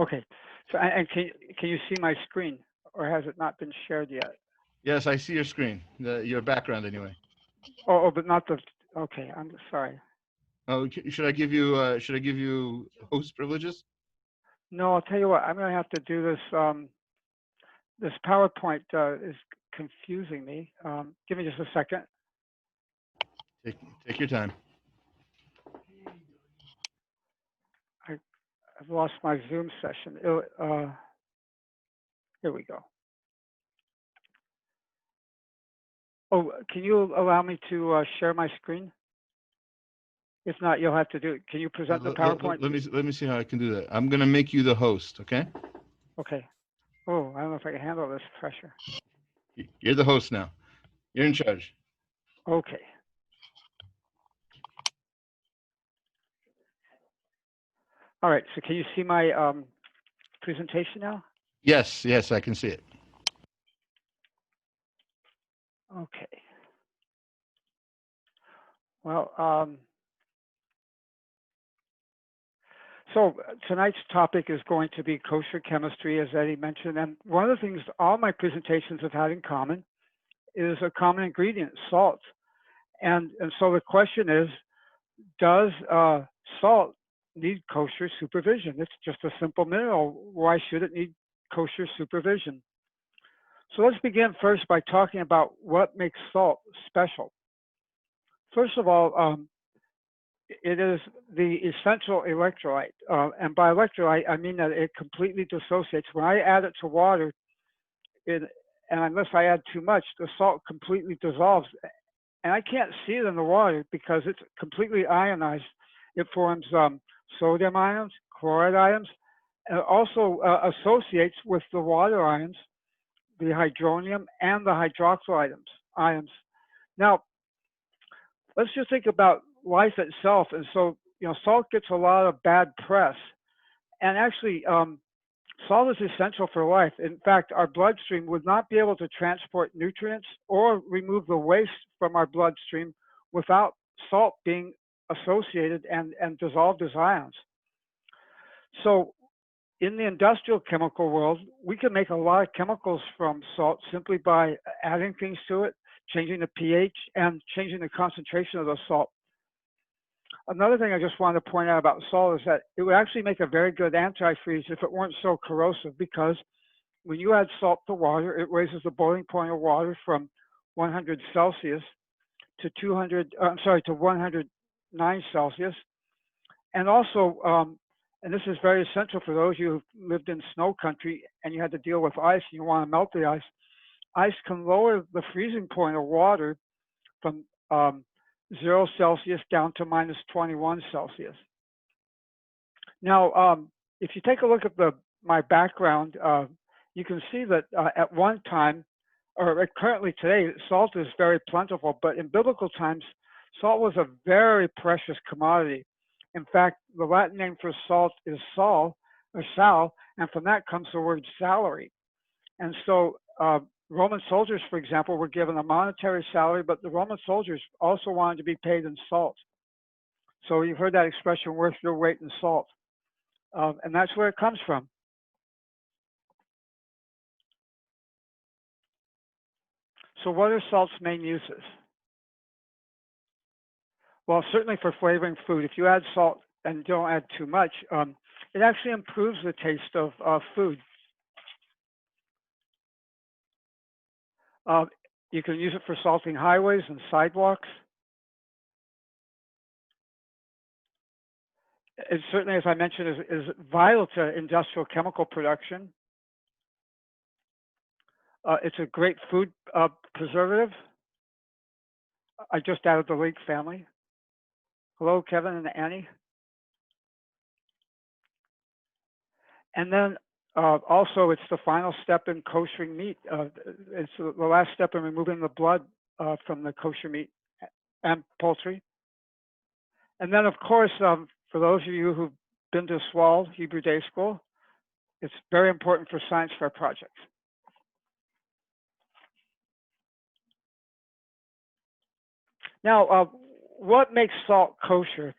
Okay. So, and can you see my screen, or has it not been shared yet? Yes, I see your screen, your background anyway. But not the. Okay, I'm sorry. Oh, should I give you host privileges? No, I'll tell you what. I'm going to have to do this. This PowerPoint is confusing me. Give me just a second. Take take your time. I, I've lost my Zoom session. Here we go. Oh, can you allow me to share my screen? If not, you'll have to do it. Can you present the PowerPoint? Let me see how I can do that. I'm gonna make you the host. Okay. Okay. Oh, I don't know if I can handle this pressure. You're the host now. You're in charge. Okay. All right. So can you see my presentation now? Yes, yes, I can see it. Okay. Well, so tonight's topic is going to be kosher chemistry, as Eddie mentioned. And one of the things all my presentations have had in common is a common ingredient, salt. And so the question is, does salt need kosher supervision? It's just a simple mineral. Why should it need kosher supervision? So let's begin first by talking about what makes salt special. First of all, it is the essential electrolyte. And by electrolyte, I mean that it completely dissociates. When I add it to water, and unless I add too much, the salt completely dissolves. And I can't see it in the water because it's completely ionized. It forms sodium ions, chloride ions, and it also associates with the water ions, the hydronium and the hydroxyl ions. Now, let's just think about life itself. And so, salt gets a lot of bad press. And actually, salt is essential for life. In fact, our bloodstream would not be able to transport nutrients or remove the waste from our bloodstream without salt being associated and dissolved as ions. So in the industrial chemical world, we can make a lot of chemicals from salt simply by adding things to it, changing the pH, and changing the concentration of the salt. Another thing I just wanted to point out about salt is that it would actually make a very good antifreeze if it weren't so corrosive, because when you add salt to water, it raises the boiling point of water from 100 Celsius to 109 Celsius. And also, and this is very essential for those of you who lived in snow country and you had to deal with ice and you want to melt the ice, ice can lower the freezing point of water from 0 Celsius down to minus 21 Celsius. Now, if you take a look at my background, you can see that at one time, or currently today, salt is very plentiful, but in biblical times, salt was a very precious commodity. In fact, the Latin name for salt is sal, or sal, and from that comes the word salary. And so Roman soldiers, for example, were given a monetary salary, but the Roman soldiers also wanted to be paid in salt. So you've heard that expression, worth your weight in salt. And that's where it comes from. So what are salt's main uses? Well, certainly for flavoring food. If you add salt and don't add too much, it actually improves the taste of food. You can use it for salting highways and sidewalks. It certainly, as I mentioned, is vital to industrial chemical production. It's a great food preservative. I just added the Lake family. Hello, Kevin and Annie. And then also, it's the final step in koshering meat. It's the last step in removing the blood from the kosher meat and poultry. And then, of course, for those of you who've been to SWAL, Hebrew Day School, it's very important for science fair projects. Now, what makes salt kosher?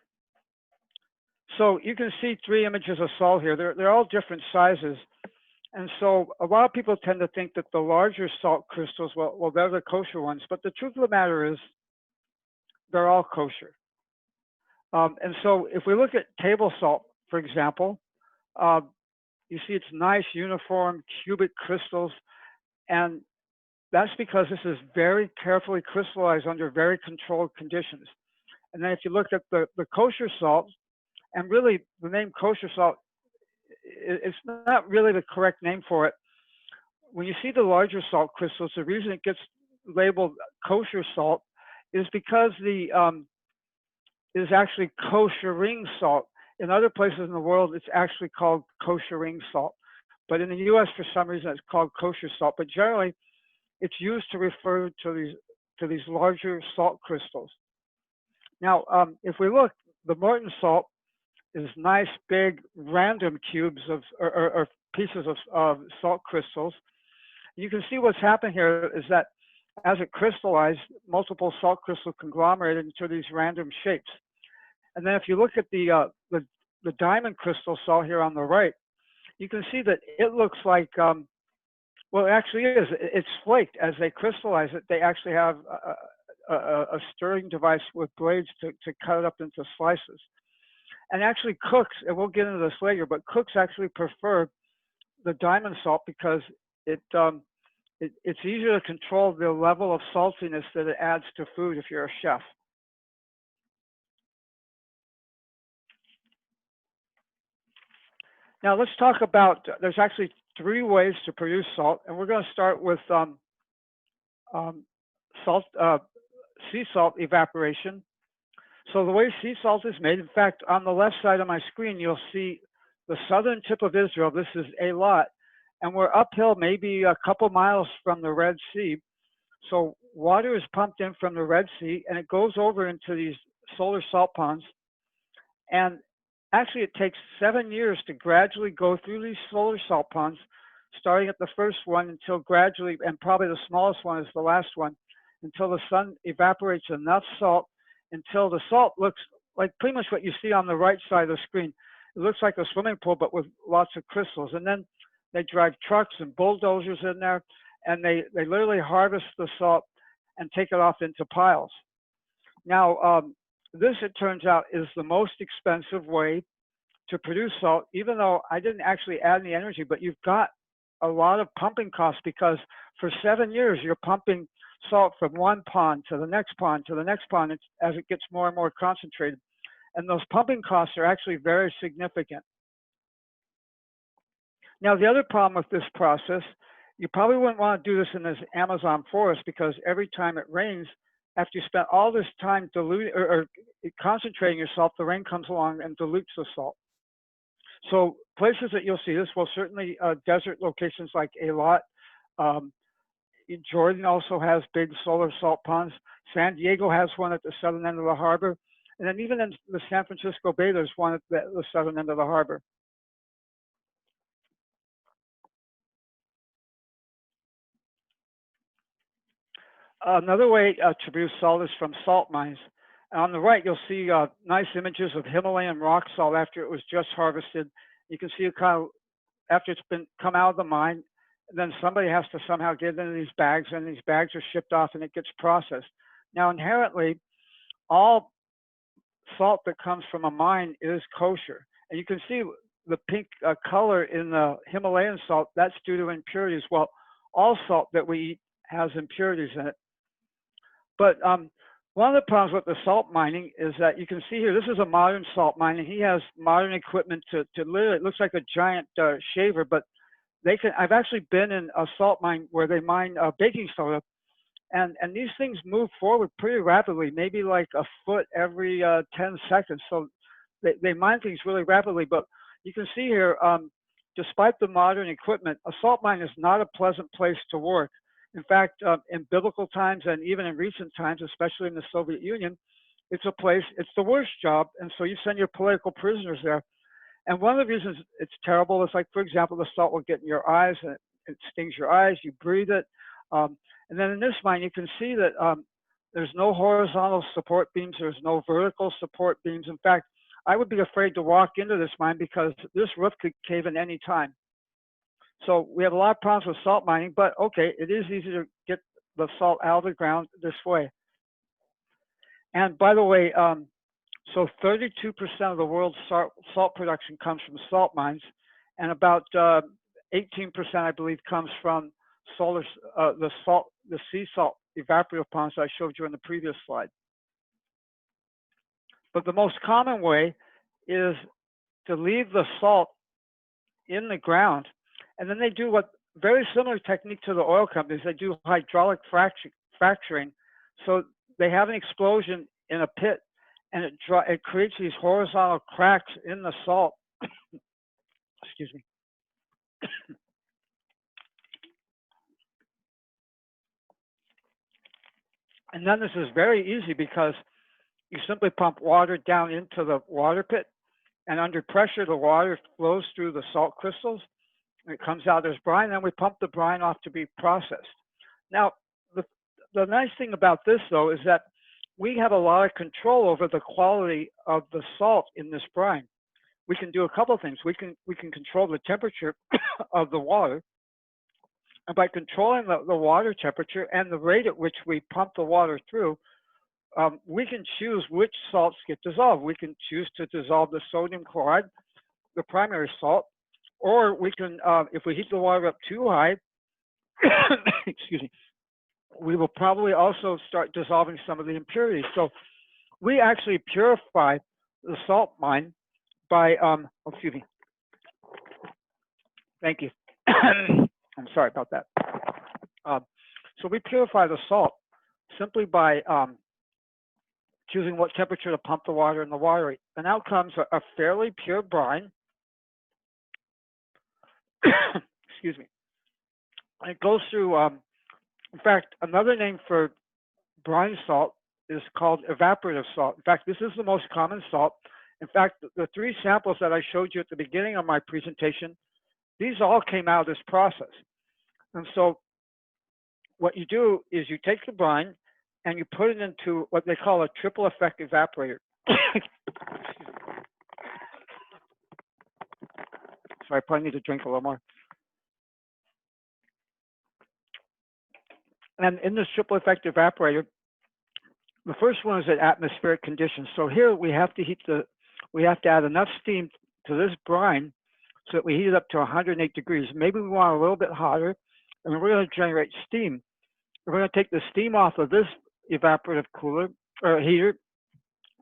So you can see three images of salt here. They're all different sizes. And so a lot of people tend to think that the larger salt crystals, well, they're the kosher ones. But the truth of the matter is they're all kosher. And so if we look at table salt, for example, uh, you see it's nice, uniform, cubic crystals. And that's because this is very carefully crystallized under very controlled conditions. And then if you look at the kosher salt, and really the name kosher salt, it's not really the correct name for it. When you see the larger salt crystals, the reason it gets labeled kosher salt is because the is actually koshering salt. In other places in the world, it's actually called koshering salt. But in the US, for some reason, it's called kosher salt. But generally, it's used to refer to these larger salt crystals. Now, if we look, the Morton salt is nice, big, random cubes of or pieces of salt crystals. You can see what's happened here is that as it crystallized, multiple salt crystals conglomerated into these random shapes. And then if you look at the diamond crystal salt here on the right, you can see that it looks like, well, it actually is. It's flaked. As they crystallize it, they actually have a stirring device with blades to cut it up into slices. And actually cooks, and we'll get into this later, but cooks actually prefer the diamond salt because it's easier to control the level of saltiness that it adds to food if you're a chef. Now let's talk about, there's actually three ways to produce salt, and we're going to start with salt, sea salt evaporation. So the way sea salt is made, in fact, on the left side of my screen, you'll see the southern tip of Israel. This is Eilat, and we're uphill maybe a couple miles from the Red Sea. So water is pumped in from the Red Sea, and it goes over into these solar salt ponds. And actually, it takes 7 years to gradually go through these solar salt ponds, starting at the first one until gradually, and probably the smallest one is the last one, until the sun evaporates enough salt until the salt looks like pretty much what you see on the right side of the screen. It looks like a swimming pool, but with lots of crystals. And then they drive trucks and bulldozers in there, and they literally harvest the salt and take it off into piles. Now, this, it turns out, is the most expensive way to produce salt, even though I didn't actually add any energy, but you've got a lot of pumping costs because for 7 years, you're pumping salt from one pond to the next pond to the next pond as it gets more and more concentrated. And those pumping costs are actually very significant. Now, the other problem with this process, you probably wouldn't want to do this in this Amazon forest because every time it rains, after you spend all this time diluting or concentrating your salt, the rain comes along and dilutes the salt. So places that you'll see this, well, certainly desert locations like Eilat. Jordan also has big solar salt ponds. San Diego has one at the southern end of the harbor. And then even in the San Francisco Bay, there's one at the southern end of the harbor. Another way to produce salt is from salt mines. And on the right, you'll see nice images of Himalayan rock salt after it was just harvested. You can see it kind of after it's been come out of the mine. And then somebody has to somehow get into these bags, and these bags are shipped off, and it gets processed. Now, inherently, all salt that comes from a mine is kosher. And you can see the pink color in the Himalayan salt. That's due to impurities. Well, all salt that we eat has impurities in it. But one of the problems with the salt mining is that you can see here, this is a modern salt mine, and he has modern equipment to literally, it looks like a giant shaver, but I've actually been in a salt mine where they mine baking soda, and these things move forward pretty rapidly, maybe like a foot every 10 seconds. So they mine things really rapidly, but you can see here, despite the modern equipment, a salt mine is not a pleasant place to work. In fact, in biblical times and even in recent times, especially in the Soviet Union, it's the worst job. And so you send your political prisoners there. And one of the reasons it's terrible is, like, for example, the salt will get in your eyes and it stings your eyes, you breathe it. And then in this mine, you can see that there's no horizontal support beams, there's no vertical support beams. In fact, I would be afraid to walk into this mine because this roof could cave in any time. So we have a lot of problems with salt mining, but okay, it is easy to get the salt out of the ground this way. And by the way, so 32% of the world's salt production comes from salt mines, and about 18%, I believe, comes from the sea salt evaporator ponds I showed you in the previous slide. But the most common way is to leave the salt in the ground, and then they do what very similar technique to the oil companies. They do hydraulic fracturing, so they have an explosion in a pit, and it creates these horizontal cracks in the salt. Excuse me. And then this is very easy because you simply pump water down into the water pit, and under pressure, the water flows through the salt crystals, and it comes out as brine, and then we pump the brine off to be processed. Now, the nice thing about this, though, is that we have a lot of control over the quality of the salt in this brine. We can do a couple of things. We can control the temperature of the water, and by controlling the water temperature and the rate at which we pump the water through, we can choose which salts get dissolved. We can choose to dissolve the sodium chloride, the primary salt, or we can, if we heat the water up too high, excuse me, we will probably also start dissolving some of the impurities. So we actually purify the salt mine by, excuse me, thank you. I'm sorry about that. So we purify the salt simply by choosing what temperature to pump the water in the water rate. And out comes a fairly pure brine. Excuse me. And it goes through, in fact, another name for brine salt is called evaporative salt. In fact, this is the most common salt. In fact, the three samples that I showed you at the beginning of my presentation, these all came out of this process. And so what you do is you take the brine and you put it into what they call a triple effect evaporator. So I probably need to drink a little more. And in this triple effect evaporator, the first one is at atmospheric conditions. So here we have to add enough steam to this brine so that we heat it up to 108 degrees. Maybe we want a little bit hotter, and we're going to generate steam. We're going to take the steam off of this evaporative cooler or heater,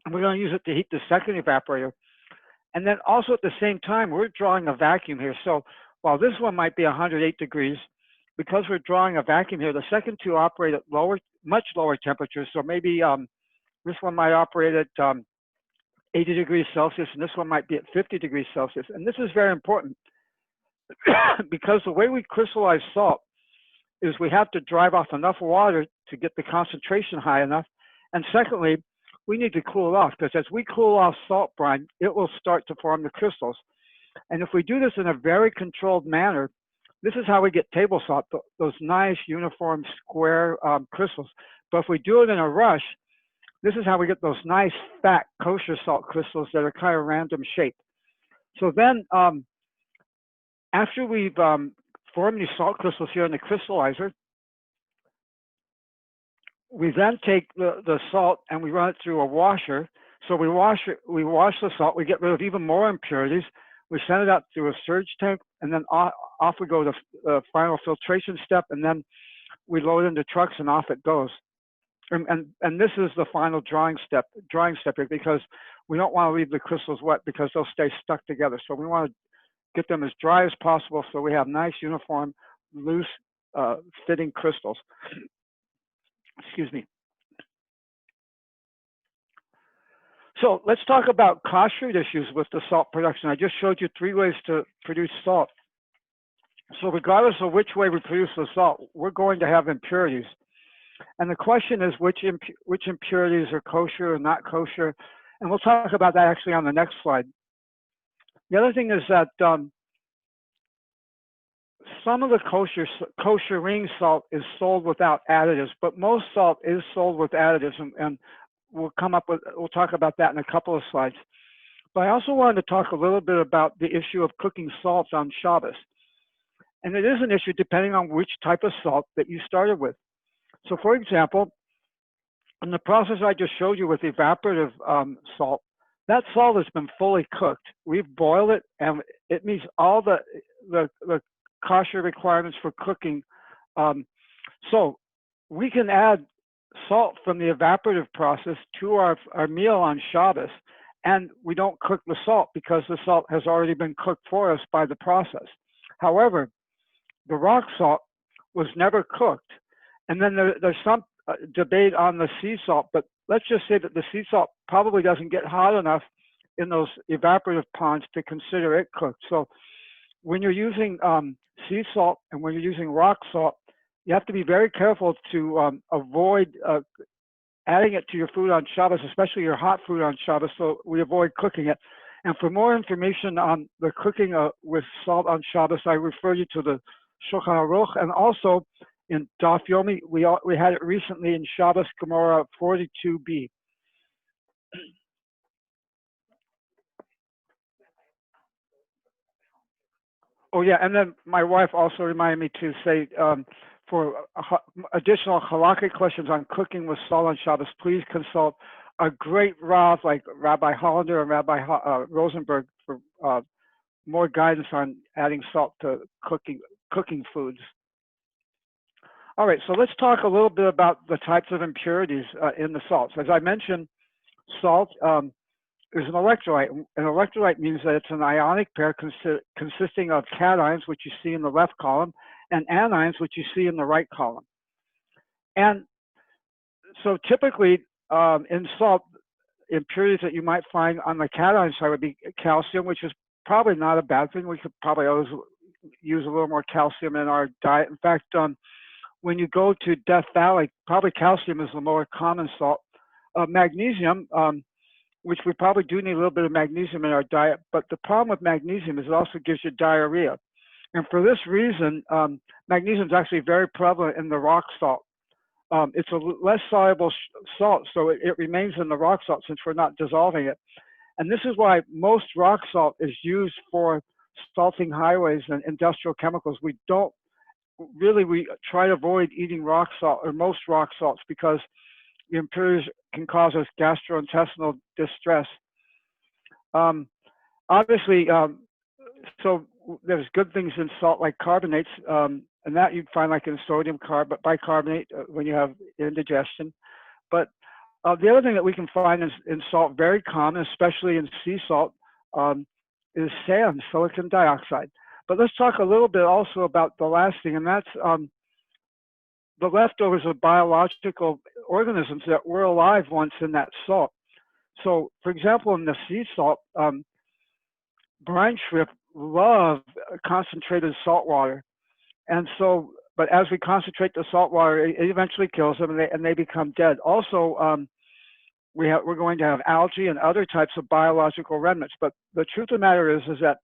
and we're going to use it to heat the second evaporator. And then also at the same time, we're drawing a vacuum here. So while this one might be 108 degrees, because we're drawing a vacuum here, the second two operate at much lower temperatures. So maybe this one might operate at 80 degrees Celsius, and this one might be at 50 degrees Celsius. And this is very important because the way we crystallize salt is we have to drive off enough water to get the concentration high enough. And secondly, we need to cool it off, because as we cool off salt brine, it will start to form the crystals. And if we do this in a very controlled manner, this is how we get table salt, those nice uniform square crystals. But if we do it in a rush, this is how we get those nice fat kosher salt crystals that are kind of random shaped. So then after we've formed these salt crystals here in the crystallizer, we then take the salt and we run it through a washer. So we wash the salt, we get rid of even more impurities. We send it out through a surge tank, and then off we go to the final filtration step, and then we load it into trucks and off it goes. And this is the final drying step here, because we don't want to leave the crystals wet because they'll stay stuck together. So we want to get them as dry as possible so we have nice, uniform, loose, fitting crystals. Excuse me. So let's talk about cost root issues with the salt production. I just showed you 3 ways to produce salt. So regardless of which way we produce the salt, we're going to have impurities. And the question is which impurities are kosher or not kosher. And we'll talk about that actually on the next slide. The other thing is that some of the kosher ring salt is sold without additives, but most salt is sold with additives, and we'll talk about that in a couple of slides. But I also wanted to talk a little bit about the issue of cooking salts on Shabbos. And it is an issue depending on which type of salt that you started with. So for example, in the process I just showed you with evaporative salt, that salt has been fully cooked. We've boiled it, and it meets all the kosher requirements for cooking. So we can add salt from the evaporative process to our meal on Shabbos, and we don't cook the salt because the salt has already been cooked for us by the process. However, the rock salt was never cooked. And then there's some debate on the sea salt, but let's just say that the sea salt probably doesn't get hot enough in those evaporative ponds to consider it cooked. So when you're using sea salt and when you're using rock salt, you have to be very careful to avoid adding it to your food on Shabbos, especially your hot food on Shabbos, so we avoid cooking it. And for more information on the cooking with salt on Shabbos, I refer you to the Shulchan Aruch, and also in Daf Yomi, we had it recently in Shabbos Gemara 42b. Oh yeah, and then my wife also reminded me to say for additional halakhic questions on cooking with salt on Shabbos, please consult a great Rav like Rabbi Hollander and Rabbi Rosenberg for more guidance on adding salt to cooking foods. All right, so let's talk a little bit about the types of impurities in the salts. As I mentioned, salt is an electrolyte. An electrolyte means that it's an ionic pair consisting of cations, which you see in the left column, and anions, which you see in the right column. And so typically in salt, impurities that you might find on the cation side would be calcium, which is probably not a bad thing. We could probably always use a little more calcium in our diet. In fact, when you go to Death Valley, probably calcium is the more common salt. Magnesium, which we probably do need a little bit of magnesium in our diet, but the problem with magnesium is it also gives you diarrhea. And for this reason, magnesium is actually very prevalent in the rock salt. It's a less soluble salt, so it remains in the rock salt since we're not dissolving it. And this is why most rock salt is used for salting highways and industrial chemicals. We try to avoid eating rock salt or most rock salts because the impurities can cause us gastrointestinal distress. Obviously, so there's good things in salt like carbonates, and that you'd find like in sodium bicarbonate when you have indigestion. But the other thing that we can find in salt, very common, especially in sea salt, is sand, silicon dioxide. But let's talk a little bit also about the last thing, and that's the leftovers of biological organisms that were alive once in that salt. So, for example, in the sea salt, brine shrimp love concentrated salt water. And so, but as we concentrate the salt water, it eventually kills them and they become dead. Also, we're going to have algae and other types of biological remnants. But the truth of the matter is that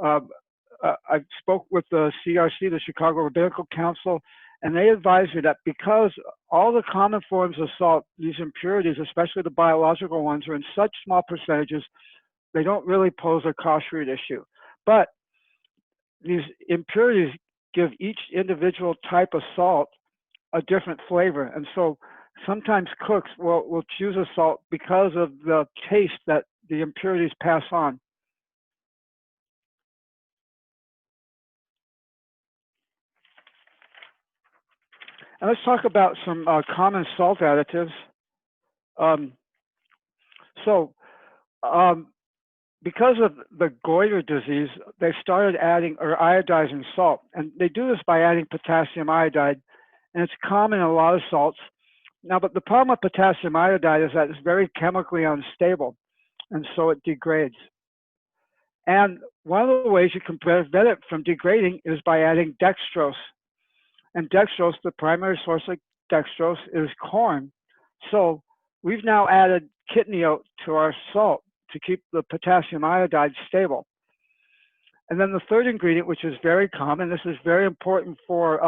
I spoke with the CRC, the Chicago Rabbinical Council, and they advised me that because all the common forms of salt, these impurities, especially the biological ones, are in such small percentages, they don't really pose a kashrut issue. But these impurities give each individual type of salt a different flavor. And so sometimes cooks will choose a salt because of the taste that the impurities pass on. And let's talk about some common salt additives. Because of the goiter disease, they started adding or iodizing salt. And they do this by adding potassium iodide. And it's common in a lot of salts. Now, but the problem with potassium iodide is that it's very chemically unstable. And so it degrades. And one of the ways you can prevent it from degrading is by adding dextrose. And dextrose, the primary source of dextrose is corn. So we've now added kidney oat to our salt to keep the potassium iodide stable. And then the third ingredient, which is very common, this is very important for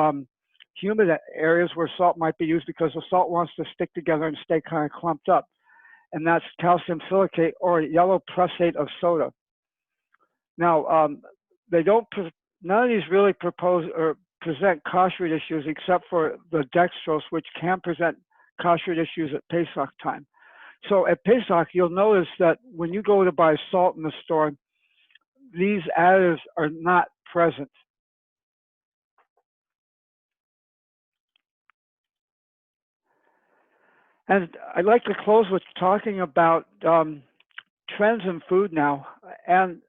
humid areas where salt might be used because the salt wants to stick together and stay kind of clumped up. and that's calcium silicate or yellow prussate of soda. Now, they don't, none of these really propose or present kashrut issues except for the dextrose, which can present kashrut issues at Pesach time. So at Pesach, you'll notice that when you go to buy salt in the store, these additives are not present. And I'd like to close with talking about trends in food now. And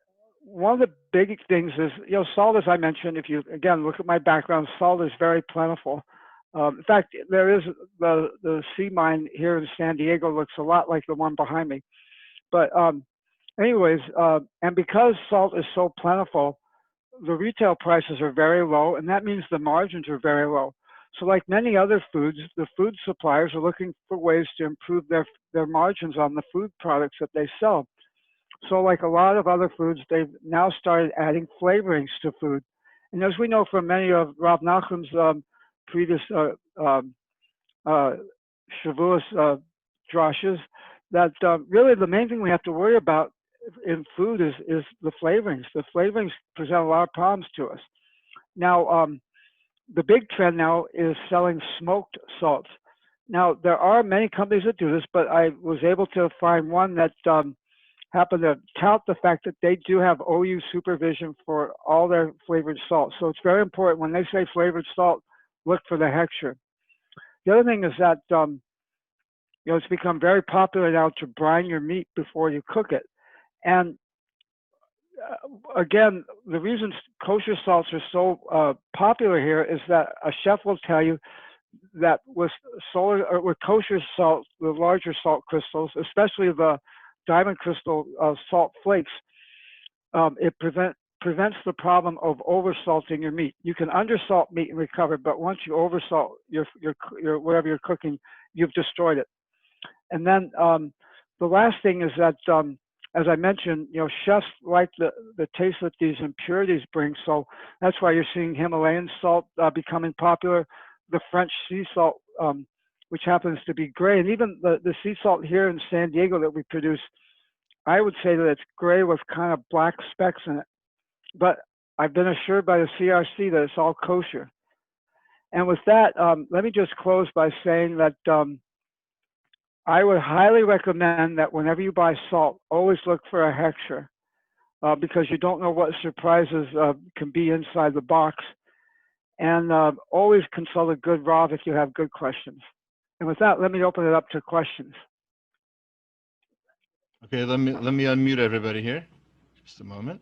one of the big things is, salt, as I mentioned, if you, again, look at my background, salt is very plentiful. In fact, there is the sea mine here in San Diego looks a lot like the one behind me. But anyways, and because salt is so plentiful, the retail prices are very low, and that means the margins are very low. So like many other foods, the food suppliers are looking for ways to improve their margins on the food products that they sell. So like a lot of other foods, they've now started adding flavorings to food. And as we know from many of Rav Nachum's previous Shavuos drashes, that really the main thing we have to worry about in food is the flavorings. The flavorings present a lot of problems to us. Now, the big trend now is selling smoked salts. Now, there are many companies that do this, but I was able to find one that happened to tout the fact that they do have OU supervision for all their flavored salts. So it's very important when they say flavored salt, look for the hechsher. The other thing is that it's become very popular now to brine your meat before you cook it. And again, the reason kosher salts are so popular here is that a chef will tell you that with kosher salt, the larger salt crystals, especially the diamond crystal salt flakes, it prevents the problem of oversalting your meat. You can undersalt meat and recover, but once you oversalt your whatever you're cooking, you've destroyed it. And then the last thing is that, as I mentioned, chefs like the taste that these impurities bring. So that's why you're seeing Himalayan salt becoming popular, the French sea salt, which happens to be gray, and even the sea salt here in San Diego that we produce, I would say that it's gray with kind of black specks in it. But I've been assured by the CRC that it's all kosher. And with that, let me just close by saying that I would highly recommend that whenever you buy salt, always look for a hechsher because you don't know what surprises can be inside the box. And always consult a good Rav if you have good questions. And with that, let me open it up to questions. Okay, let me unmute everybody here. Just a moment.